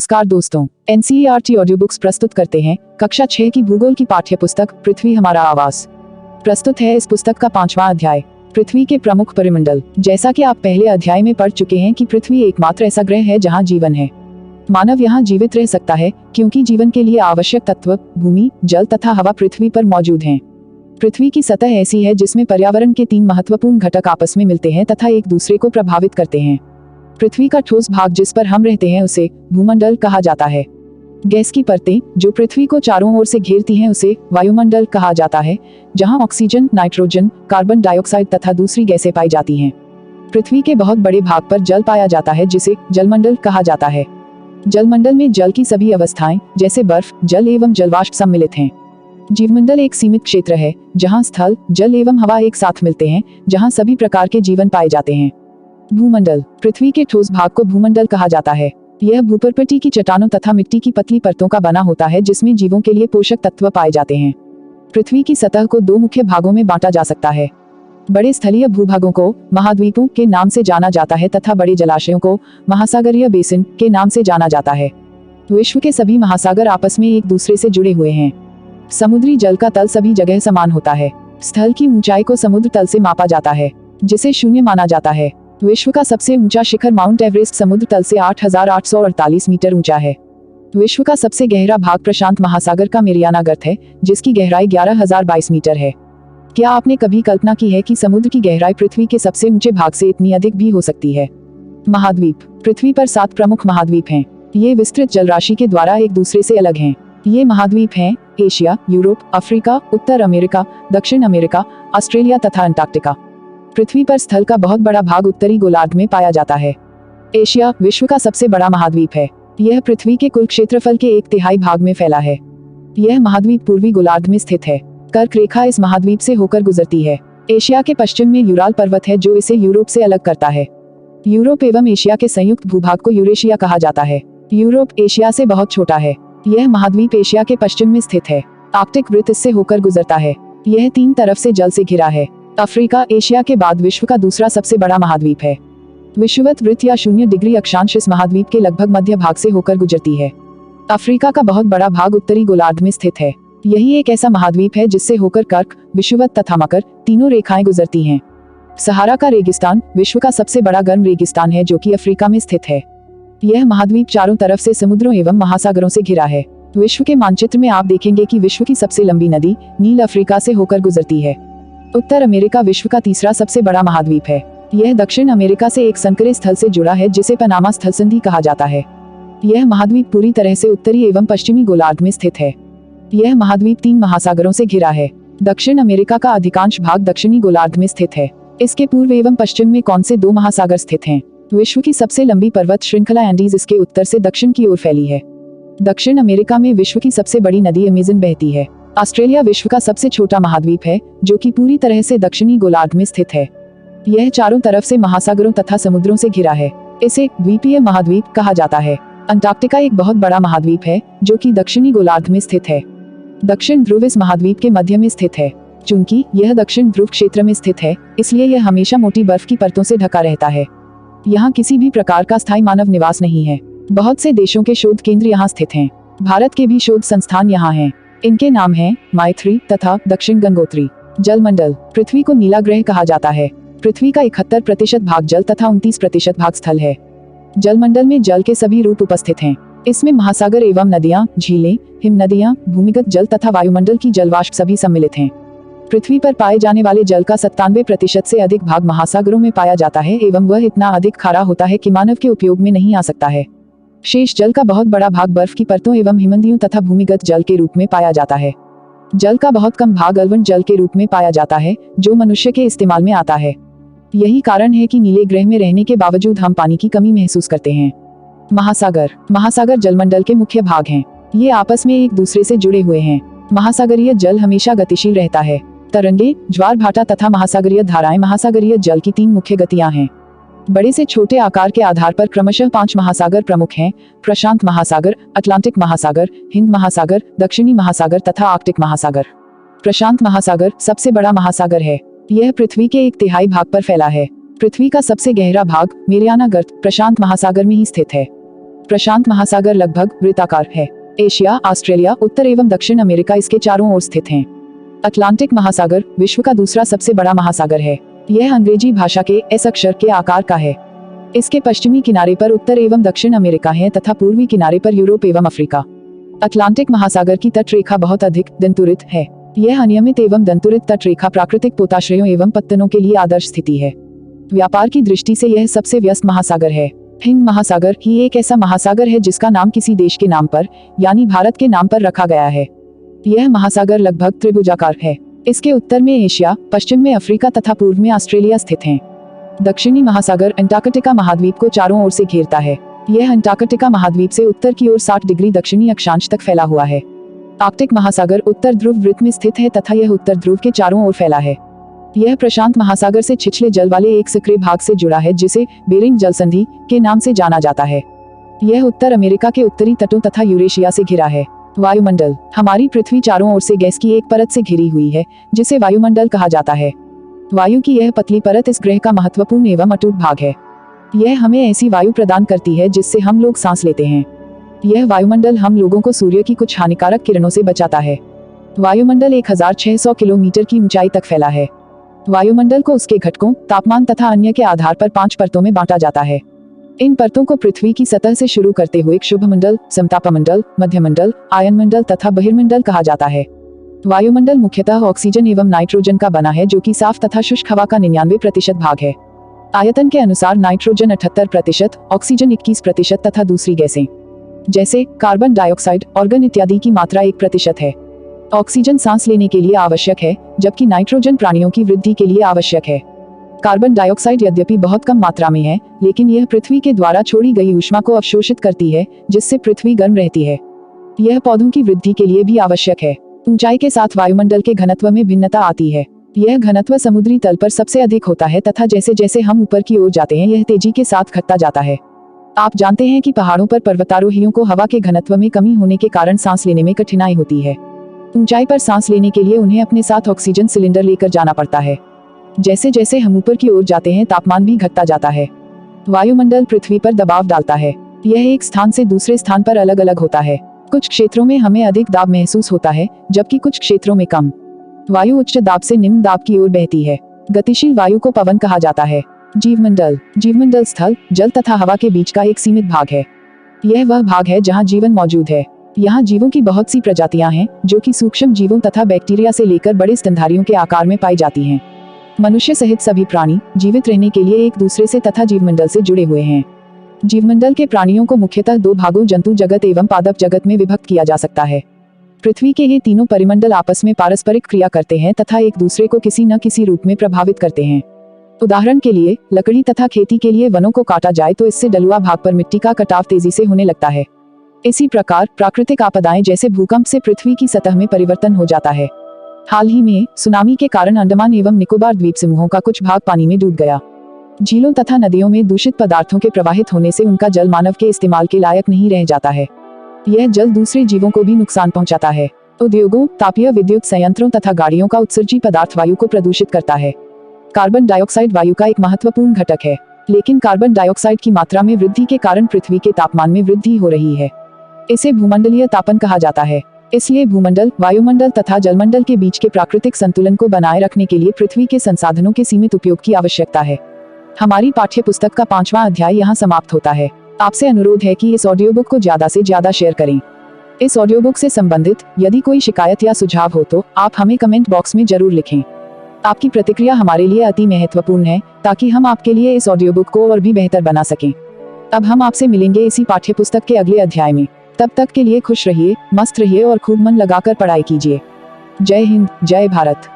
नमस्कार दोस्तों, NCERT audio books प्रस्तुत करते हैं कक्षा 6 की भूगोल की पाठ्य पुस्तक पृथ्वी हमारा आवास। प्रस्तुत है इस पुस्तक का 5वां अध्याय, पृथ्वी के प्रमुख परिमंडल। जैसा कि आप पहले अध्याय में पढ़ चुके हैं कि पृथ्वी एकमात्र ऐसा ग्रह है जहां जीवन है। मानव यहां जीवित रह सकता है क्योंकि जीवन के लिए आवश्यक तत्व भूमि, जल तथा हवा पृथ्वी पर मौजूद हैं। पृथ्वी की सतह ऐसी है जिसमें पर्यावरण के 3 महत्वपूर्ण घटक आपस में मिलते हैं तथा एक दूसरे को प्रभावित करते हैं। पृथ्वी का ठोस भाग जिस पर हम रहते हैं उसे भूमंडल कहा जाता है। गैस की परतें जो पृथ्वी को चारों ओर से घेरती हैं उसे वायुमंडल कहा जाता है, जहां ऑक्सीजन, नाइट्रोजन, कार्बन डाइऑक्साइड तथा दूसरी गैसें पाई जाती हैं। पृथ्वी के बहुत बड़े भाग पर जल पाया जाता है जिसे जलमंडल कहा जाता है। जलमंडल में जल की सभी अवस्थाएं जैसे बर्फ, जल एवं जलवाष्प सम्मिलित हैं। जीवमंडल एक सीमित क्षेत्र है जहां स्थल, जल एवं हवा एक साथ मिलते हैं, जहां सभी प्रकार के जीवन पाए जाते हैं। भूमंडल पृथ्वी के ठोस भाग को भूमंडल कहा जाता है। यह भूपर्पटी की चट्टानों तथा मिट्टी की पतली परतों का बना होता है जिसमें जीवों के लिए पोषक तत्व पाए जाते हैं। पृथ्वी की सतह को 2 मुख्य भागों में बांटा जा सकता है। बड़े स्थलीय भूभागों को महाद्वीपों के नाम से जाना जाता है तथा बड़े जलाशयों को महासागरीय बेसिन के नाम से जाना जाता है। विश्व के सभी महासागर आपस में एक दूसरे से जुड़े हुए हैं। समुद्री जल का तल सभी जगह समान होता है। स्थल की ऊंचाई को समुद्र तल से मापा जाता है जिसे 0 माना जाता है। विश्व का सबसे ऊंचा शिखर माउंट एवरेस्ट समुद्र तल से 8,848 मीटर ऊंचा है। विश्व का सबसे गहरा भाग प्रशांत महासागर का मेरियाना गर्त है जिसकी गहराई 11,022 मीटर है। क्या आपने कभी कल्पना की है कि समुद्र की गहराई पृथ्वी के सबसे ऊंचे भाग से इतनी अधिक भी हो सकती है? महाद्वीप पृथ्वी पर 7 प्रमुख महाद्वीप हैं। ये विस्तृत जलराशि के द्वारा एक दूसरे से अलग हैं। ये महाद्वीप हैं एशिया, यूरोप, अफ्रीका, उत्तर अमेरिका, दक्षिण अमेरिका, ऑस्ट्रेलिया तथा अंटार्कटिका। पृथ्वी पर स्थल का बहुत बड़ा भाग उत्तरी गोलार्ध में पाया जाता है। एशिया विश्व का सबसे बड़ा महाद्वीप है। यह पृथ्वी के कुल क्षेत्रफल के 1/3 भाग में फैला है। यह महाद्वीप पूर्वी गोलार्ध में स्थित है। कर्क रेखा इस महाद्वीप से होकर गुजरती है। एशिया के पश्चिम में यूराल पर्वत है जो इसे यूरोप से अलग करता है। यूरोप एवं एशिया के संयुक्त भूभाग को यूरेशिया कहा जाता है। यूरोप एशिया से बहुत छोटा है। यह महाद्वीप एशिया के पश्चिम में स्थित है। आर्कटिक वृत्त इससे होकर गुजरता है। यह 3 तरफ से जल से घिरा है। अफ्रीका एशिया के बाद विश्व का दूसरा सबसे बड़ा महाद्वीप है। विषुवत वृत्त या 0 डिग्री अक्षांश इस महाद्वीप के लगभग मध्य भाग से होकर गुजरती है। अफ्रीका का बहुत बड़ा भाग उत्तरी गोलार्ध में स्थित है। यही एक ऐसा महाद्वीप है जिससे होकर कर्क, विषुवत तथा मकर तीनों रेखाएं गुजरती हैं। सहारा का रेगिस्तान विश्व का सबसे बड़ा गर्म रेगिस्तान है जो कि अफ्रीका में स्थित है। यह महाद्वीप चारों तरफ से समुद्रों एवं महासागरों से घिरा है। विश्व के मानचित्र में आप देखेंगे कि विश्व की सबसे लंबी नदी नील अफ्रीका से होकर गुजरती है। उत्तर अमेरिका विश्व का तीसरा सबसे बड़ा महाद्वीप है। यह दक्षिण अमेरिका से एक संकरे स्थल से जुड़ा है जिसे पनामा स्थल संधि कहा जाता है। यह महाद्वीप पूरी तरह से उत्तरी एवं पश्चिमी गोलार्ध में स्थित है। यह महाद्वीप 3 महासागरों से घिरा है। दक्षिण अमेरिका का अधिकांश भाग दक्षिणी गोलार्ध में स्थित है। इसके पूर्व एवं पश्चिम में कौन से 2 महासागर स्थित हैं? विश्व की सबसे लंबी पर्वत श्रृंखला एंडीज इसके उत्तर से दक्षिण की ओर फैली है। दक्षिण अमेरिका में विश्व की सबसे बड़ी नदी अमेज़न बहती है। ऑस्ट्रेलिया विश्व का सबसे छोटा महाद्वीप है जो कि पूरी तरह से दक्षिणी गोलार्ध में स्थित है। यह चारों तरफ से महासागरों तथा समुद्रों से घिरा है। इसे द्वीपीय महाद्वीप कहा जाता है। अंटार्कटिका एक बहुत बड़ा महाद्वीप है जो कि दक्षिणी गोलार्ध में स्थित है। दक्षिण ध्रुव इस महाद्वीप के मध्य में स्थित है। चूंकि यह दक्षिण ध्रुव क्षेत्र में स्थित है इसलिए यह हमेशा मोटी बर्फ की परतों से ढका रहता है। यहाँ किसी भी प्रकार का स्थायी मानव निवास नहीं है। बहुत से देशों के शोध केंद्र यहाँ स्थित हैं। भारत के भी शोध संस्थान यहाँ हैं। इनके नाम हैं माइथ्री तथा दक्षिण गंगोत्री। जलमंडल पृथ्वी को नीला ग्रह कहा जाता है। पृथ्वी का 71% भाग जल तथा 29% भाग स्थल है। जलमंडल में जल के सभी रूप उपस्थित हैं। इसमें महासागर एवं नदियां, झीलें, हिम नदियां, भूमिगत जल तथा वायुमंडल की जलवाष्प सभी सम्मिलित हैं। पृथ्वी पर पाए जाने वाले जल का 97% से अधिक भाग महासागरों में पाया जाता है एवं वह इतना अधिक खारा होता है कि मानव के उपयोग में नहीं आ सकता है। शेष जल का बहुत बड़ा भाग बर्फ की परतों एवं हिमनदियों तथा भूमिगत जल के रूप में पाया जाता है। जल का बहुत कम भाग अल्वण जल के रूप में पाया जाता है जो मनुष्य के इस्तेमाल में आता है। यही कारण है कि नीले ग्रह में रहने के बावजूद हम पानी की कमी महसूस करते हैं। महासागर जलमंडल के मुख्य भाग हैं। ये आपस में एक दूसरे से जुड़े हुए हैं। महासागरीय जल हमेशा गतिशील रहता है। तरंगे, ज्वार भाटा तथा महासागरीय धाराएं महासागरीय जल की 3 मुख्य गतियां हैं। बड़े से छोटे आकार के आधार पर क्रमशः 5 महासागर प्रमुख हैं: प्रशांत महासागर, अटलांटिक महासागर, हिंद महासागर, दक्षिणी महासागर तथा आर्कटिक महासागर। प्रशांत महासागर सबसे बड़ा महासागर है। यह पृथ्वी के 1/3 भाग पर फैला है। पृथ्वी का सबसे गहरा भाग मेरियाना गर्त प्रशांत महासागर में ही स्थित है। प्रशांत महासागर लगभग वृत्ताकार है। एशिया, ऑस्ट्रेलिया, उत्तर एवं दक्षिण अमेरिका इसके चारों ओर स्थित हैं। अटलांटिक महासागर विश्व का दूसरा सबसे बड़ा महासागर है। यह अंग्रेजी भाषा के एस अक्षर के आकार का है। इसके पश्चिमी किनारे पर उत्तर एवं दक्षिण अमेरिका है तथा पूर्वी किनारे पर यूरोप एवं अफ्रीका। अटलांटिक महासागर की तट रेखा बहुत अधिक दंतुरित है। यह अनियमित एवं दंतुरित तट रेखा प्राकृतिक पोताश्रयों एवं पत्तनों के लिए आदर्श स्थिति है। व्यापार की दृष्टि से यह सबसे व्यस्त महासागर है। हिंद महासागर ही एक ऐसा महासागर है जिसका नाम किसी देश के नाम पर यानी भारत के नाम पर रखा गया है। यह महासागर लगभग त्रिभुजाकार है। इसके उत्तर में एशिया, पश्चिम में अफ्रीका तथा पूर्व में ऑस्ट्रेलिया स्थित हैं। दक्षिणी महासागर अंटार्कटिका महाद्वीप को चारों ओर से घेरता है। यह अंटार्कटिका महाद्वीप से उत्तर की ओर 60 डिग्री दक्षिणी अक्षांश तक फैला हुआ है। आर्कटिक महासागर उत्तर ध्रुव वृत्त में स्थित है तथा यह उत्तर ध्रुव के चारों ओर फैला है। यह प्रशांत महासागर से छिछले जल वाले एक सक्रिय भाग से जुड़ा है जिसे बेरिंग जल संधि के नाम से जाना जाता है। यह उत्तर अमेरिका के उत्तरी तटों तथा यूरेशिया से घिरा है। वायुमंडल हमारी पृथ्वी चारों ओर से गैस की एक परत से घिरी हुई है जिसे वायुमंडल कहा जाता है। वायु की यह पतली परत इस ग्रह का महत्वपूर्ण एवं अटूट भाग है। यह हमें ऐसी वायु प्रदान करती है जिससे हम लोग सांस लेते हैं। यह वायुमंडल हम लोगों को सूर्य की कुछ हानिकारक किरणों से बचाता है। वायुमंडल 1600 किलोमीटर की ऊंचाई तक फैला है। वायुमंडल को उसके घटकों, तापमान तथा अन्य के आधार पर 5 परतों में बांटा जाता है। इन परतों को पृथ्वी की सतह से शुरू करते हुए शुभमंडल, समतापमंडल, मध्यमंडल, आयनमंडल तथा बहिर्मंडल कहा जाता है। वायुमंडल मुख्यतः ऑक्सीजन एवं नाइट्रोजन का बना है जो कि साफ तथा शुष्क हवा का 99% भाग है। आयतन के अनुसार नाइट्रोजन 78%, ऑक्सीजन 21% तथा दूसरी गैसें जैसे कार्बन डाइऑक्साइड, ऑर्गन इत्यादि की मात्रा 1% है। ऑक्सीजन सांस लेने के लिए आवश्यक है जबकि नाइट्रोजन प्राणियों की वृद्धि के लिए आवश्यक है। कार्बन डाइऑक्साइड यद्यपि बहुत कम मात्रा में है लेकिन यह पृथ्वी के द्वारा छोड़ी गई ऊष्मा को अवशोषित करती है जिससे पृथ्वी गर्म रहती है। यह पौधों की वृद्धि के लिए भी आवश्यक है। ऊंचाई के साथ वायुमंडल के घनत्व में भिन्नता आती है। यह घनत्व समुद्री तल पर सबसे अधिक होता है तथा जैसे जैसे हम ऊपर की ओर जाते हैं यह तेजी के साथ घटता जाता है। आप जानते हैं कि पहाड़ों पर पर्वतारोहियों को हवा के घनत्व में कमी होने के कारण सांस लेने में कठिनाई होती है। ऊंचाई पर सांस लेने के लिए उन्हें अपने साथ ऑक्सीजन सिलेंडर लेकर जाना पड़ता है। जैसे जैसे हम ऊपर की ओर जाते हैं तापमान भी घटता जाता है। वायुमंडल पृथ्वी पर दबाव डालता है। यह एक स्थान से दूसरे स्थान पर अलग अलग होता है। कुछ क्षेत्रों में हमें अधिक दाब महसूस होता है जबकि कुछ क्षेत्रों में कम। वायु उच्च दाब से निम्न दाब की ओर बहती है। गतिशील वायु को पवन कहा जाता है। जीवमंडल स्थल, जल तथा हवा के बीच का एक सीमित भाग है। यह वह भाग है जहाँ जीवन मौजूद है। यहाँ जीवों की बहुत सी प्रजातियां हैं जो कि सूक्ष्म जीवों तथा बैक्टीरिया से लेकर बड़े स्तनधारियों के आकार में पाई जाती हैं। मनुष्य सहित सभी प्राणी जीवित रहने के लिए एक दूसरे से तथा जीवमंडल से जुड़े हुए हैं। जीवमंडल के प्राणियों को मुख्यतः 2 भागों जंतु जगत एवं पादप जगत में विभक्त किया जा सकता है। पृथ्वी के ये तीनों परिमंडल आपस में पारस्परिक क्रिया करते हैं तथा एक दूसरे को किसी न किसी रूप में प्रभावित करते हैं। उदाहरण के लिए लकड़ी तथा खेती के लिए वनों को काटा जाए तो इससे डलुआ भाग पर मिट्टी का कटाव तेजी से होने लगता है। इसी प्रकार प्राकृतिक आपदाएं जैसे भूकंप से पृथ्वी की सतह में परिवर्तन हो जाता है। हाल ही में सुनामी के कारण अंडमान एवं निकोबार द्वीप समूहों का कुछ भाग पानी में डूब गया। झीलों तथा नदियों में दूषित पदार्थों के प्रवाहित होने से उनका जल मानव के इस्तेमाल के लायक नहीं रह जाता है। यह जल दूसरे जीवों को भी नुकसान पहुंचाता है। उद्योगों, तापीय विद्युत संयंत्रों तथा गाड़ियों का उत्सर्जी पदार्थ वायु को प्रदूषित करता है। कार्बन डाइऑक्साइड वायु का एक महत्वपूर्ण घटक है, लेकिन कार्बन डाइऑक्साइड की मात्रा में वृद्धि के कारण पृथ्वी के तापमान में वृद्धि हो रही है। इसे भूमंडलीय तापन कहा जाता है। इसलिए भूमंडल, वायुमंडल तथा जलमंडल के बीच के प्राकृतिक संतुलन को बनाए रखने के लिए पृथ्वी के संसाधनों के सीमित उपयोग की आवश्यकता है। हमारी पाठ्य पुस्तक का 5वां अध्याय यहाँ समाप्त होता है। आपसे अनुरोध है कि इस ऑडियो बुक को ज्यादा से ज्यादा शेयर करें। इस ऑडियो बुक से संबंधित यदि कोई शिकायत या सुझाव हो तो आप हमें कमेंट बॉक्स में जरूर लिखें। आपकी प्रतिक्रिया हमारे लिए अति महत्वपूर्ण है ताकि हम आपके लिए इस ऑडियो बुक को और भी बेहतर बना सकें। अब हम आपसे मिलेंगे इसी पाठ्य पुस्तक के अगले अध्याय में। तब तक के लिए खुश रहिए, मस्त रहिए और खूब मन लगाकर पढ़ाई कीजिए। जय हिंद, जय भारत।